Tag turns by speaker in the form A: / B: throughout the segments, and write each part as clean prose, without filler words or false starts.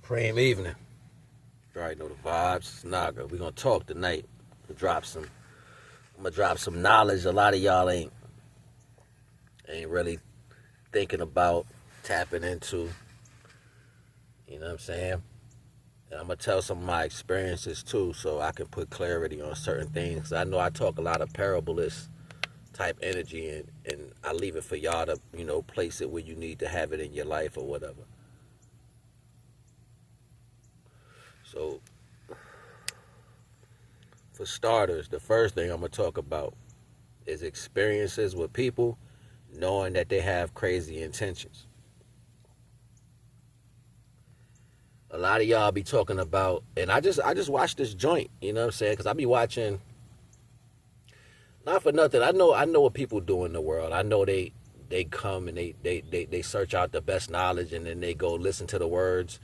A: Supreme evening. You already know the vibes. It's Naga. We're gonna talk tonight. I'm gonna drop some knowledge a lot of y'all ain't really thinking about tapping into. You know what I'm saying? And I'm gonna tell some of my experiences too, so I can put clarity on certain things. I know I talk a lot of parabolist type energy, and I leave it for y'all to, place it where you need to have it in your life or whatever. So, for starters, the first thing I'm going to talk about is experiences with people knowing that they have crazy intentions. A lot of y'all be talking about, and I just watched this joint, you know what I'm saying? Because I be watching, not for nothing, I know what people do in the world. I know they come and they search out the best knowledge, and then they go listen to the words,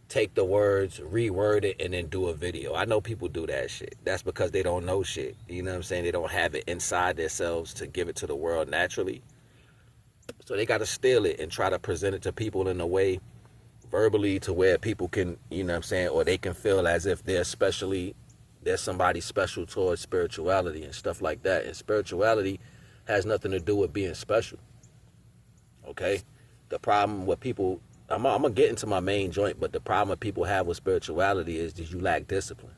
A: take the words, reword it, and then do a video. I know people do that shit. That's because they don't know shit. You know what I'm saying? They don't have it inside themselves to give it to the world naturally. So they got to steal it and try to present it to people in a way, verbally, to where people can, you know what I'm saying, or they can feel as if there's somebody special towards spirituality and stuff like that. And spirituality has nothing to do with being special. Okay? The problem with people, I'm going to get into my main joint, but the problem that people have with spirituality is that you lack discipline.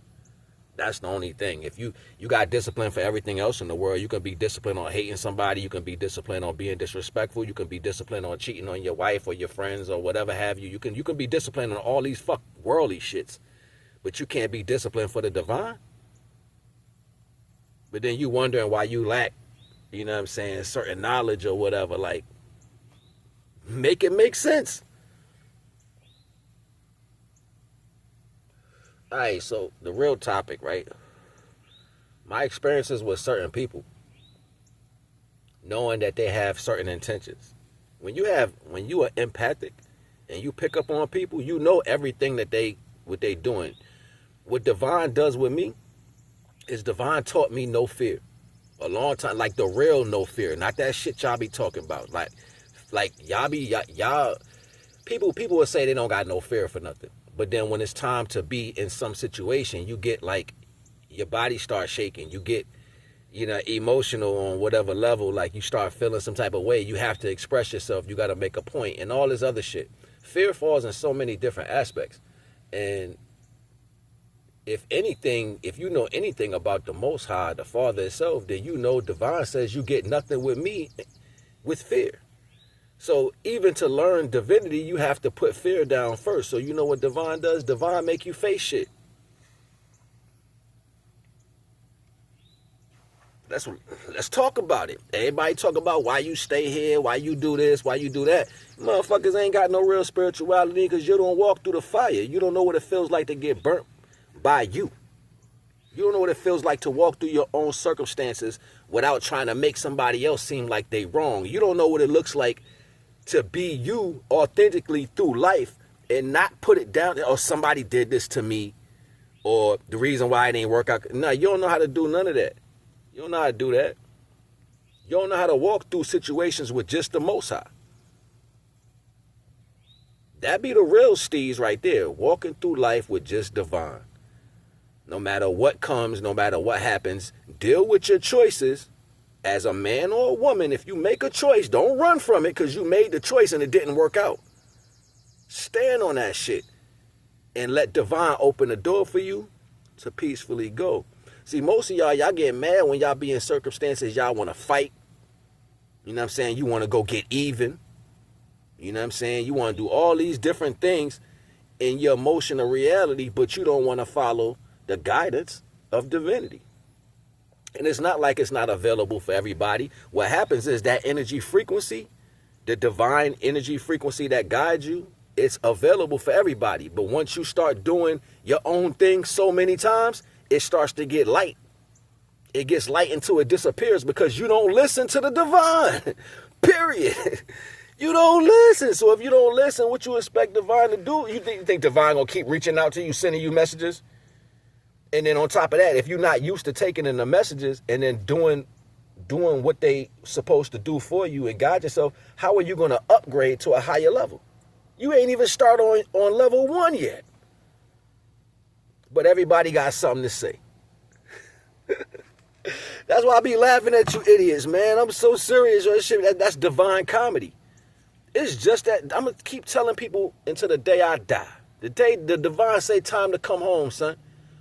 A: That's the only thing. If you got discipline for everything else in the world, you can be disciplined on hating somebody, you can be disciplined on being disrespectful, you can be disciplined on cheating on your wife or your friends or whatever have you. You can be disciplined on all these worldly shits, but you can't be disciplined for the divine. But then you wondering why you lack, you know what I'm saying, certain knowledge or whatever. Like, make it make sense. All right, so the real topic, right? My experiences with certain people, knowing that they have certain intentions. When you are empathic and you pick up on people, you know everything what they doing. What Divine does with me is Divine taught me no fear. A long time, like the real no fear, not that shit y'all be talking about. Like y'all people will say they don't got no fear for nothing. But then when it's time to be in some situation, you get like, your body starts shaking. You get, emotional on whatever level. Like you start feeling some type of way. You have to express yourself. You got to make a point and all this other shit. Fear falls in so many different aspects. And if you know anything about the Most High, the Father itself, then you know Divine says you get nothing with me with fear. So even to learn divinity, you have to put fear down first. So you know what Divine does? Divine make you face shit. Let's talk about it. Everybody talk about why you stay here, why you do this, why you do that. Motherfuckers ain't got no real spirituality because you don't walk through the fire. You don't know what it feels like to get burnt by you. You don't know what it feels like to walk through your own circumstances without trying to make somebody else seem like they wrong. You don't know what it looks like to be you authentically through life and not put it down, or somebody did this to me, or the reason why it didn't work out. No, you don't know how to do none of that. You don't know how to do that. You don't know how to walk through situations with just the Most High. That be the real steez right there, walking through life with just Divine. No matter what comes, no matter what happens, deal with your choices. As a man or a woman, if you make a choice, don't run from it because you made the choice and it didn't work out. Stand on that shit and let Divine open the door for you to peacefully go. See, most of y'all get mad when y'all be in circumstances y'all want to fight. You know what I'm saying? You want to go get even. You know what I'm saying? You want to do all these different things in your emotional reality, but you don't want to follow the guidance of divinity. And it's not like it's not available for everybody. What happens is that energy frequency, the divine energy frequency that guides you, it's available for everybody. But once you start doing your own thing so many times, it starts to get light. It gets light until it disappears because you don't listen to the divine. Period. You don't listen. So if you don't listen, what you expect Divine to do? You think Divine gonna keep reaching out to you, sending you messages? And then on top of that, if you're not used to taking in the messages and then doing what they supposed to do for you and guide yourself, how are you going to upgrade to a higher level? You ain't even start on level 1 yet. But everybody got something to say. That's why I be laughing at you idiots, man. I'm so serious. That's divine comedy. It's just that I'm going to keep telling people until the day I die. The day the divine say time to come home, son.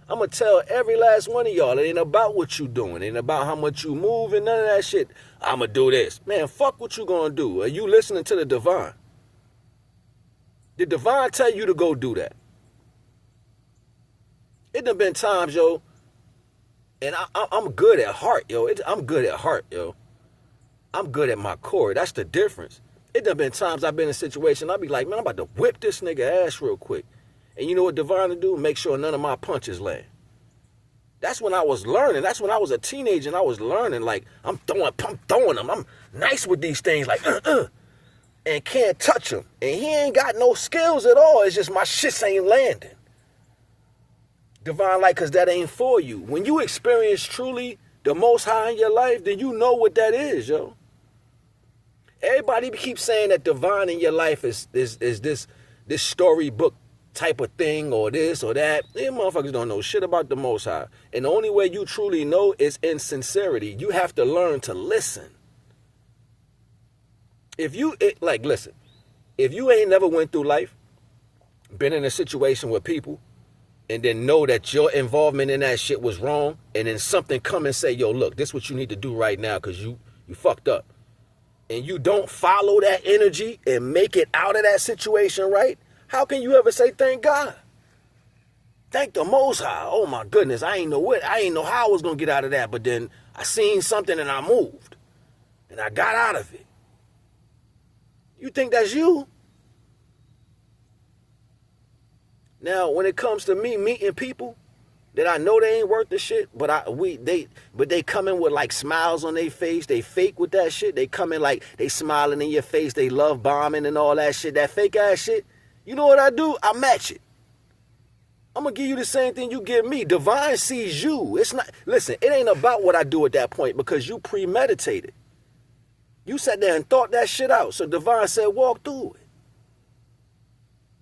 A: I'm going to tell every last one of y'all, it ain't about what you doing. It ain't about how much you move and none of that shit. I'm going to do this. Man, fuck what you going to do. Are you listening to the divine? The divine tell you to go do that. It done been times, yo, and I'm good at heart, yo. I'm good at heart, yo. I'm good at my core. That's the difference. It done been times I've been in a situation, I'll be like, man, I'm about to whip this nigga ass real quick. And you know what divine to do? Make sure none of my punches land. That's when I was learning. That's when I was a teenager and I was learning. Like, I'm throwing them. I'm nice with these things, like, and can't touch him. And he ain't got no skills at all. It's just my shits ain't landing. Divine light, because that ain't for you. When you experience truly the Most High in your life, then you know what that is, yo. Everybody keeps saying that divine in your life is this storybook type of thing or this or that. These motherfuckers don't know shit about the Most High. And the only way you truly know is in sincerity. You have to learn to listen. Listen, if you ain't never went through life, been in a situation with people, and then know that your involvement in that shit was wrong, and then something come and say, yo, look, this is what you need to do right now because you fucked up. And you don't follow that energy and make it out of that situation right, how can you ever say thank God? Thank the Most High. Oh my goodness, I ain't know how I was gonna get out of that, but then I seen something and I moved. And I got out of it. You think that's you? Now, when it comes to me meeting people that I know they ain't worth the shit, but they come in with like smiles on their face, they fake with that shit, they come in like they smiling in your face, they love bombing and all that shit, that fake ass shit. You know what I do? I match it. I'm gonna give you the same thing you give me. Divine sees you. It's not, listen, it ain't about what I do at that point because you premeditated. You sat there and thought that shit out. So divine said, walk through it.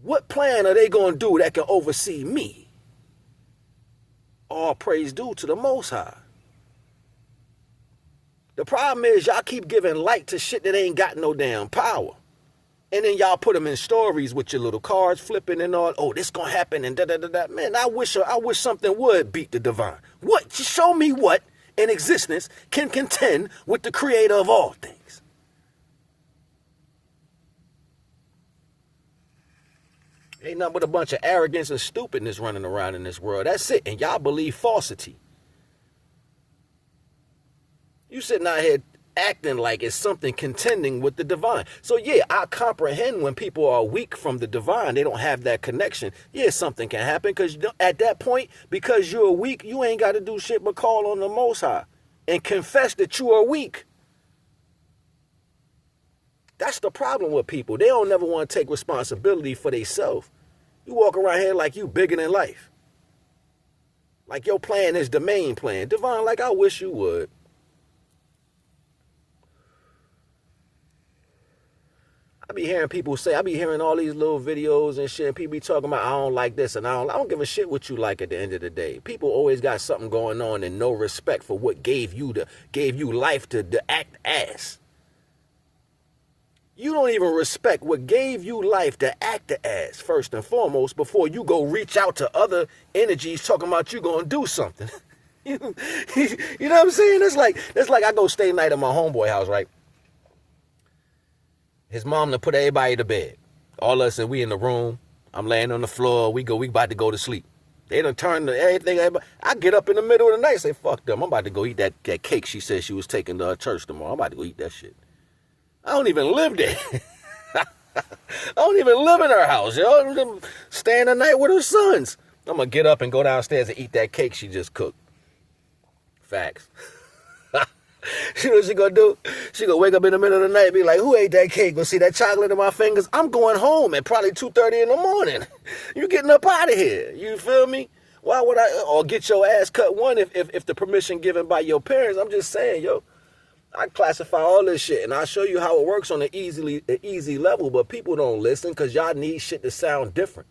A: What plan are they gonna do that can oversee me? All praise due to the Most High. The problem is y'all keep giving light to shit that ain't got no damn power. And then y'all put them in stories with your little cards flipping and all. Oh, this gonna happen and da-da-da-da. Man, I wish something would beat the divine. What? Show me what in existence can contend with the creator of all things. Ain't nothing but a bunch of arrogance and stupidness running around in this world. That's it. And y'all believe falsity. You sitting out here acting like it's something contending with the divine. So yeah, I comprehend when people are weak from the divine. They don't have that connection. Yeah, something can happen because at that point, because you're weak, you ain't got to do shit but call on the Most High and confess that you are weak. That's the problem with people. They don't never want to take responsibility for themselves. You walk around here like you bigger than life. Like your plan is the main plan. Divine, like I wish you would. I be hearing people say, I be hearing all these little videos and shit, and people be talking about, I don't like this, and I don't give a shit what you like at the end of the day. People always got something going on and no respect for what gave you life to act as. You don't even respect what gave you life to act as, first and foremost, before you go reach out to other energies talking about you gonna do something. You know what I'm saying? That's like I go stay night at my homeboy house, right? His mom done put everybody to bed. All of us, and we in the room. I'm laying on the floor. We about to go to sleep. They done turned to everything. I get up in the middle of the night and say, fuck them. I'm about to go eat that cake she said she was taking to her church tomorrow. I'm about to go eat that shit. I don't even live there. I don't even live in her house, yo. I'm staying the night with her sons. I'm going to get up and go downstairs and eat that cake she just cooked. Facts. You know what she gonna do? She gonna wake up in the middle of the night and be like, who ate that cake? Gonna see that chocolate in my fingers? I'm going home at probably 2:30 in the morning. You getting up out of here. You feel me? Why would I? Or get your ass cut one if the permission given by your parents. I'm just saying, yo. I classify all this shit, and I'll show you how it works on an easy level, but people don't listen because y'all need shit to sound different.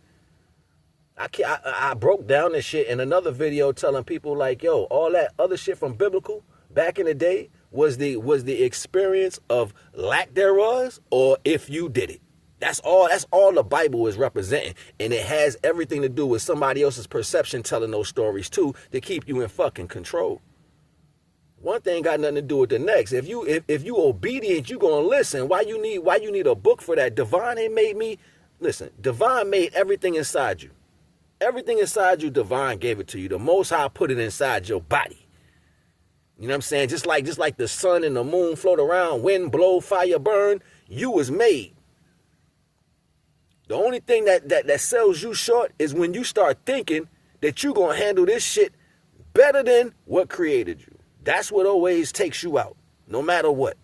A: I broke down this shit in another video telling people like, yo, all that other shit from biblical back in the day was the experience of lack thereof, or if you did it. That's all the Bible is representing. And it has everything to do with somebody else's perception telling those stories too, to keep you in fucking control. One thing got nothing to do with the next. If you obedient, you gonna listen. Why you need a book for that? Divine ain't made me. Listen, Divine made everything inside you. Everything inside you, Divine gave it to you. The Most High put it inside your body. You know what I'm saying? Just like the sun and the moon float around, wind blow, fire burn, you was made. The only thing that sells you short is when you start thinking that you gonna handle this shit better than what created you. That's what always takes you out, no matter what.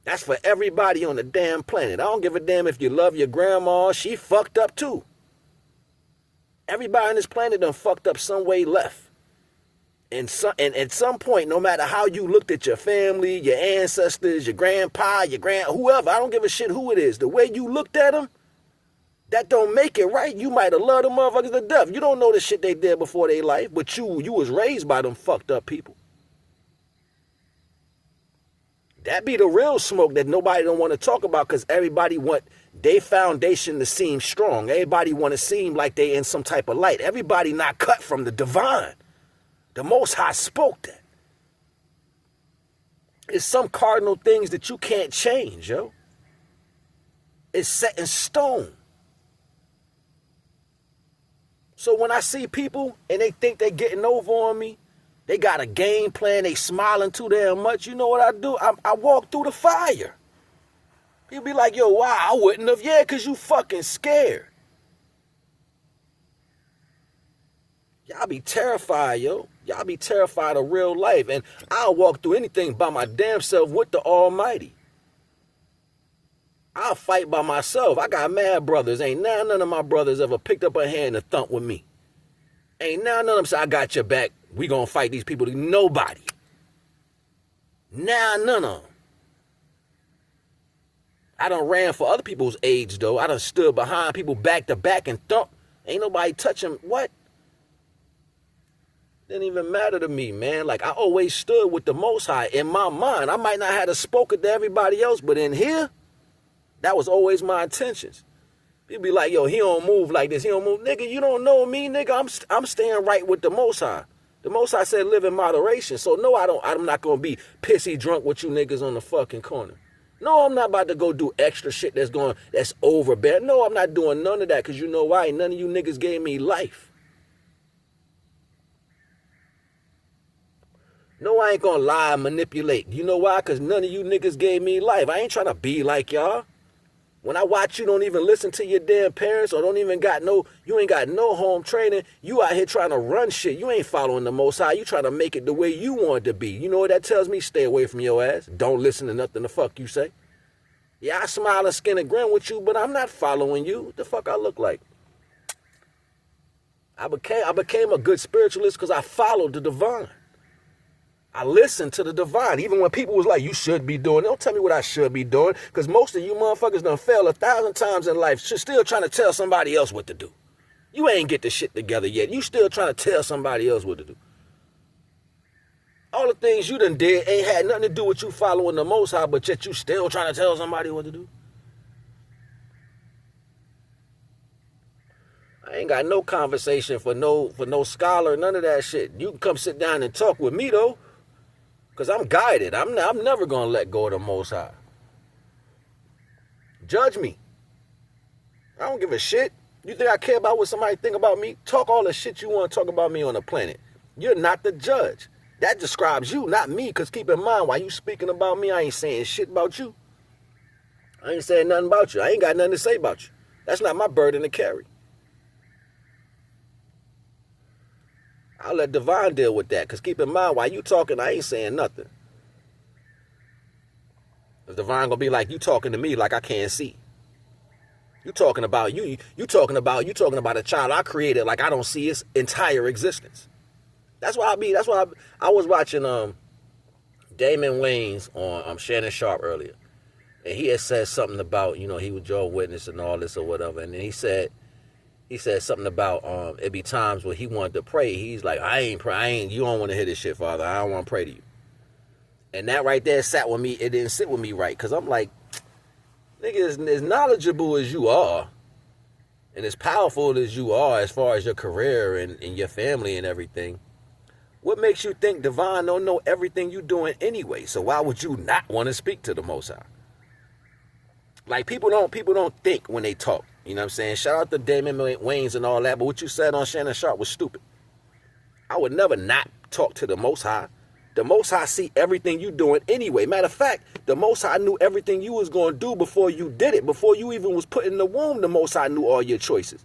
A: That's for everybody on the damn planet. I don't give a damn if you love your grandma. She fucked up too. Everybody on this planet done fucked up some way left. And at some point, no matter how you looked at your family, your ancestors, your grandpa, whoever, I don't give a shit who it is. The way you looked at them, that don't make it right. You might have loved them motherfuckers to death. You don't know the shit they did before their life, but you was raised by them fucked up people. That be the real smoke that nobody don't want to talk about, because everybody want their foundation to seem strong. Everybody want to seem like they in some type of light. Everybody not cut from the divine. The Most High spoke that. It's some cardinal things that you can't change, yo. It's set in stone. So when I see people and they think they're getting over on me, they got a game plan, they smiling too damn much, you know what I do? I walk through the fire. People be like, yo, why? I wouldn't have. Yeah, because you fucking scared. Y'all be terrified, yo. Y'all be terrified of real life. And I'll walk through anything by my damn self with the Almighty. I'll fight by myself. I got mad brothers. Ain't none of my brothers ever picked up a hand and thumped with me. Ain't none of them say, I got your back. We gonna fight these people. Nobody. None of them. I done ran for other people's age, though. I done stood behind people back to back and thump. Ain't nobody touching. What? Didn't even matter to me, man. Like, I always stood with the Most High in my mind. I might not have spoken to everybody else, but in here, that was always my intentions. People be like, yo, he don't move like this. He don't move. Nigga, you don't know me, nigga. I'm staying right with the Most High. The Most High said live in moderation. So, no, I'm not going to be pissy drunk with you niggas on the fucking corner. No, I'm not about to go do extra shit that's overbearing. No, I'm not doing none of that, because you know why? None of you niggas gave me life. No, I ain't gonna lie and manipulate. You know why? Because none of you niggas gave me life. I ain't trying to be like y'all. When I watch you don't even listen to your damn parents, or you ain't got no home training, you out here trying to run shit. You ain't following the Most High. You trying to make it the way you want it to be. You know what that tells me? Stay away from your ass. Don't listen to nothing the fuck you say. Yeah, I smile and skin and grin with you, but I'm not following you. What the fuck I look like? I became a good spiritualist because I followed the divine. I listened to the divine. Even when people was like, you should be doing, don't tell me what I should be doing, because most of you motherfuckers done failed 1,000 times in life, still trying to tell somebody else what to do. You ain't get the shit together yet. You still trying to tell somebody else what to do. All the things you done did ain't had nothing to do with you following the Most High, but yet you still trying to tell somebody what to do. I ain't got no conversation for no scholar, none of that shit. You can come sit down and talk with me, though. Because I'm guided. I'm never going to let go of the Most High. Judge me. I don't give a shit. You think I care about what somebody think about me? Talk all the shit you want to talk about me on the planet. You're not the judge. That describes you, not me. Because keep in mind, while you speaking about me, I ain't saying shit about you. I ain't saying nothing about you. I ain't got nothing to say about you. That's not my burden to carry. I'll let Divine deal with that. Because keep in mind, while you talking, I ain't saying nothing. Because Divine going to be like, you talking to me like I can't see. You talking about you talking about a child I created like I don't see its entire existence. That's why I was watching Damon Wayans on Shannon Sharp earlier, and he had said something about, you know, he was your witness and all this or whatever, and then he said something about it'd be times where he wanted to pray. He's like, I ain't, you don't want to hear this shit, Father. I don't want to pray to you. And that right there sat with me. It didn't sit with me right, because I'm like, nigga, as knowledgeable as you are, and as powerful as you are as far as your career and your family and everything, what makes you think Divine don't know everything you doing anyway? So why would you not want to speak to the Most High? Like, people don't think when they talk. You know what I'm saying? Shout out to Damon Wayans and all that, but what you said on Shannon Sharp was stupid. I would never not talk to the Most High. The Most High see everything you doing anyway. Matter of fact, the Most High knew everything you was going to do before you did it. Before you even was put in the womb, the Most High knew all your choices.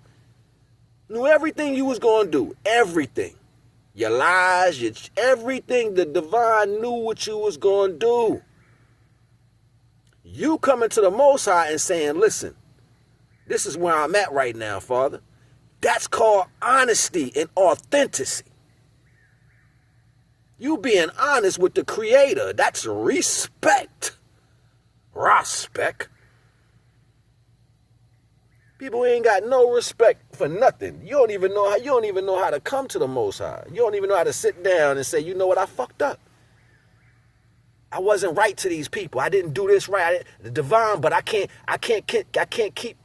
A: Knew everything you was going to do. Everything. Your lies, everything. The Divine knew what you was going to do. You coming to the Most High and saying, listen, this is where I'm at right now, Father. That's called honesty and authenticity. You being honest with the Creator. That's respect. Respect. People ain't got no respect for nothing. You don't even know how to come to the Most High. You don't even know how to sit down and say, you know what, I fucked up. I wasn't right to these people. I didn't do this right. The Divine, but I can't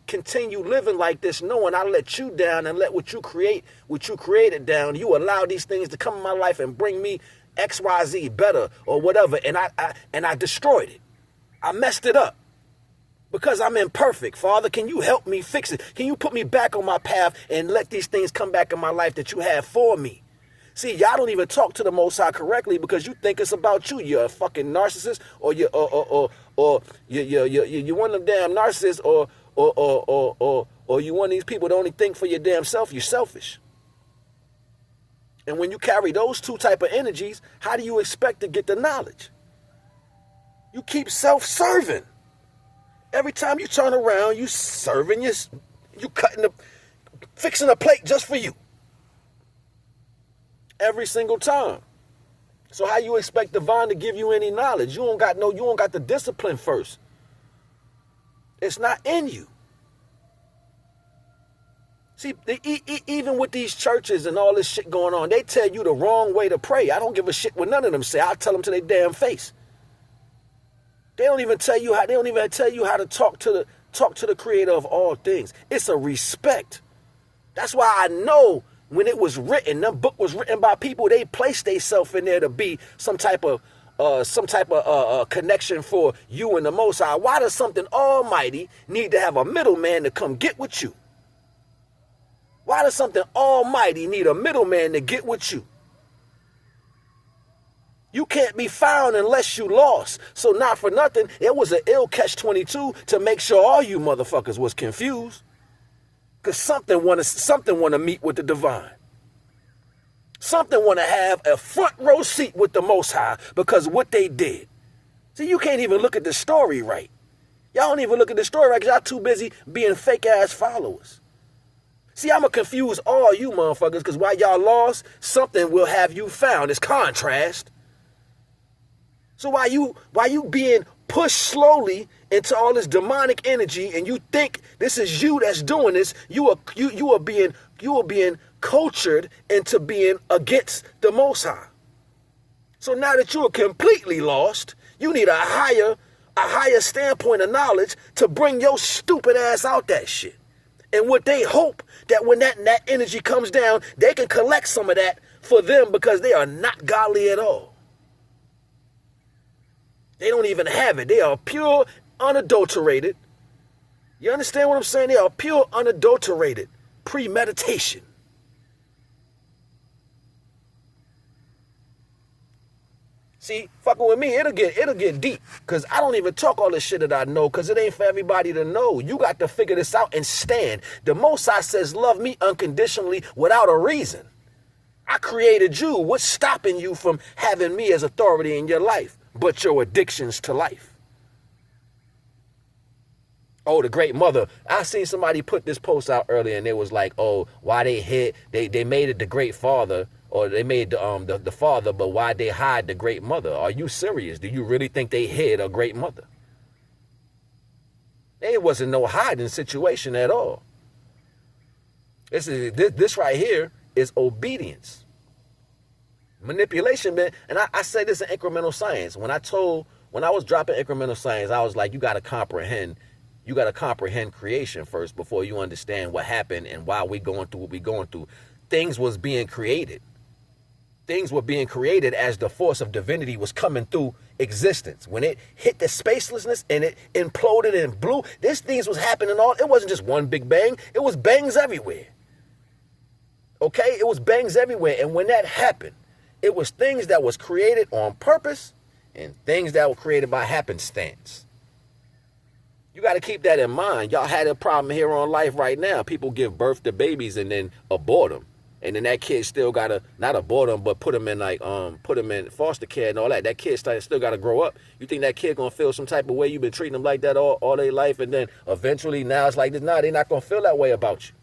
A: continue living like this, knowing I let you down and let what you created down. You allow these things to come in my life and bring me XYZ better or whatever, and I destroyed it. I messed it up because I'm imperfect. Father, can you help me fix it? Can you put me back on my path and let these things come back in my life that you have for me? See, y'all don't even talk to the Most High correctly because you think it's about you. You're a fucking narcissist, or you're one of them damn narcissists, or you one of these people that only think for your damn self. You're selfish. And when you carry those two type of energies, how do you expect to get the knowledge? You keep self-serving. Every time you turn around, you serving you fixing a plate just for you. Every single time. So how you expect Divine to give you any knowledge? You don't got the discipline first. It's not in you. See, even with these churches and all this shit going on, they tell you the wrong way to pray. I don't give a shit what none of them say. I'll tell them to their damn face. They don't even tell you how to talk to the Creator of all things. It's a respect. That's why I know when it was written, the book was written by people, they placed themselves in there to be some type of connection for you and the Most High. Why does something almighty need to have a middleman to come get with you? Why does something almighty need a middleman to get with you? You can't be found unless you lost. So not for nothing, it was an ill catch-22 to make sure all you motherfuckers was confused. Because something want to meet with the Divine. Something want to have a front row seat with the Most High because of what they did. See, you can't even look at the story right. Y'all don't even look at the story right because y'all too busy being fake-ass followers. See, I'm going to confuse all you motherfuckers because while y'all lost, something will have you found. It's contrast. So while you being pushed slowly into all this demonic energy and you think this is you that's doing this, you are being cultured into being against the Most High. So now that you are completely lost, you need a higher standpoint of knowledge to bring your stupid ass out that shit. And what they hope that when that energy comes down, they can collect some of that for them because they are not godly at all. They don't even have it. They are pure, unadulterated. You understand what I'm saying? They are pure, unadulterated premeditation. See, fucking with me, it'll get deep. Because I don't even talk all this shit that I know because it ain't for everybody to know. You got to figure this out and stand. The Most High says, love me unconditionally without a reason. I created you. What's stopping you from having me as authority in your life? But your addictions to life. Oh, the great mother. I seen somebody put this post out earlier and it was like, oh, why they made it the great father or they made the father, but why'd they hide the great mother? Are you serious? Do you really think they hid a great mother? There wasn't no hiding situation at all. This right here is obedience. Manipulation, man. And I say this in incremental science. When I was dropping incremental science, I was like, you got to comprehend creation first before you understand what happened and why we going through what we going through. Things was being created. Things were being created as the force of divinity was coming through existence. When it hit the spacelessness and it imploded and blew, these things was happening all. It wasn't just one big bang. It was bangs everywhere. Okay? It was bangs everywhere. And when that happened, it was things that was created on purpose and things that were created by happenstance. You got to keep that in mind. Y'all had a problem here on life right now. People give birth to babies and then abort them. And then that kid still gotta, not abort them, but put them in foster care and all that. That kid still gotta grow up. You think that kid gonna feel some type of way? You've been treating them like that all their life, and then eventually now it's like this. Nah, they're not gonna feel that way about you.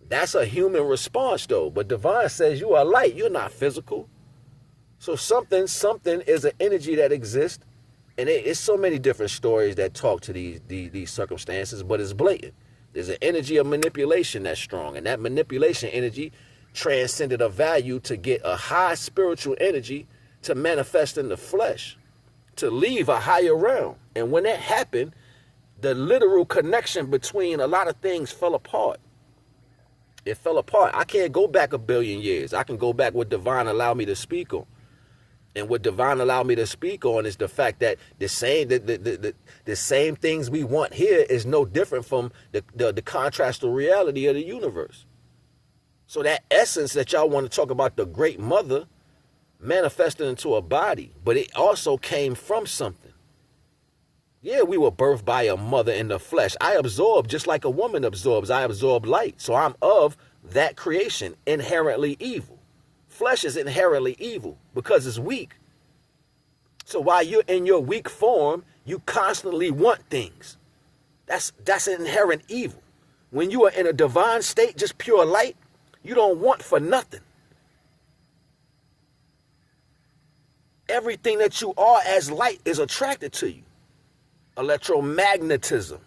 A: That's a human response though. But divine says you are light. You're not physical. So something is an energy that exists, and it's so many different stories that talk to these circumstances, but it's blatant. There's an energy of manipulation that's strong, and that manipulation energy transcended a value to get a high spiritual energy to manifest in the flesh, to leave a higher realm. And when that happened, the literal connection between a lot of things fell apart. It fell apart. I can't go back 1 billion years. I can go back what divine allowed me to speak on. And what divine allowed me to speak on is the fact that the same things we want here is no different from the contrastal reality of the universe. So that essence that y'all want to talk about, the great mother, manifested into a body, but it also came from something. Yeah, we were birthed by a mother in the flesh. I absorb just like a woman absorbs. I absorb light. So I'm of that creation, inherently evil. Flesh is inherently evil because it's weak. So while you're in your weak form, you constantly want things. That's inherent evil. When you are in a divine state, just pure light, you don't want for nothing. Everything that you are as light is attracted to you. Electromagnetism.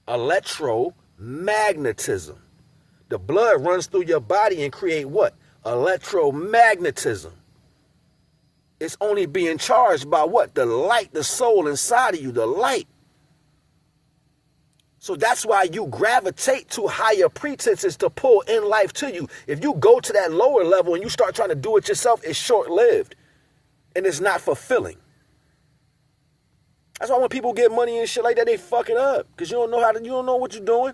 A: Electromagnetism. The blood runs through your body and create what? Electromagnetism. It's only being charged by what? The light, the soul inside of you, the light. So that's why you gravitate to higher pretenses to pull in life to you. If you go to that lower level and you start trying to do it yourself, it's short-lived and it's not fulfilling. That's why when people get money and shit like that, they fuck it up because you don't know what you're doing.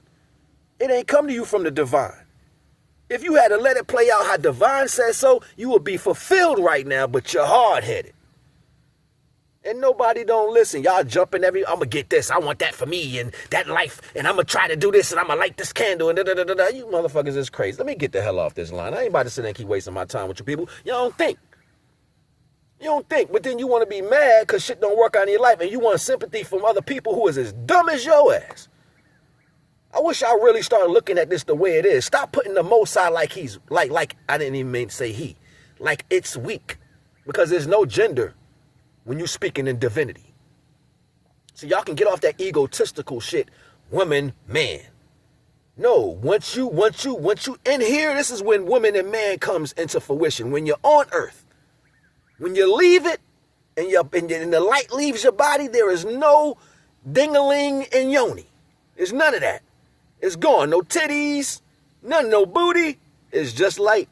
A: It ain't come to you from the divine. If you had to let it play out how divine says so, you would be fulfilled right now, but you're hard-headed. And nobody don't listen. Y'all jumping I'm going to get this. I want that for me and that life. And I'm going to try to do this and I'm going to light this candle. And da-da-da-da-da. You motherfuckers is crazy. Let me get the hell off this line. I ain't about to sit there and keep wasting my time with you people. Y'all don't think. You don't think. But then you want to be mad because shit don't work out in your life. And you want sympathy from other people who is as dumb as your ass. I wish I really started looking at this the way it is. Stop putting the Most High like he's, like I didn't even mean to say he. Like it's weak. Because there's no gender when you're speaking in divinity. So y'all can get off that egotistical shit, woman, man. No, once you in here, this is when woman and man comes into fruition. When you're on earth. When you leave it and the light leaves your body, there is no ding-a-ling and yoni. There's none of that. It's gone. No titties, no booty. It's just light.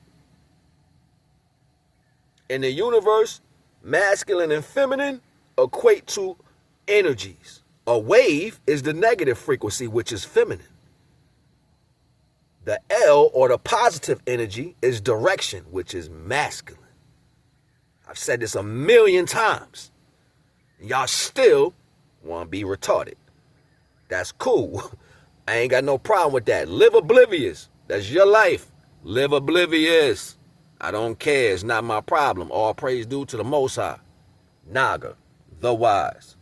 A: In the universe, masculine and feminine equate to energies. A wave is the negative frequency, which is feminine. The L, or the positive energy, is direction, which is masculine. I've said this 1,000,000 times. Y'all still want to be retarded. That's cool. I ain't got no problem with that. Live oblivious. That's your life. Live oblivious. I don't care. It's not my problem. All praise due to the Most High. Naga the Wise.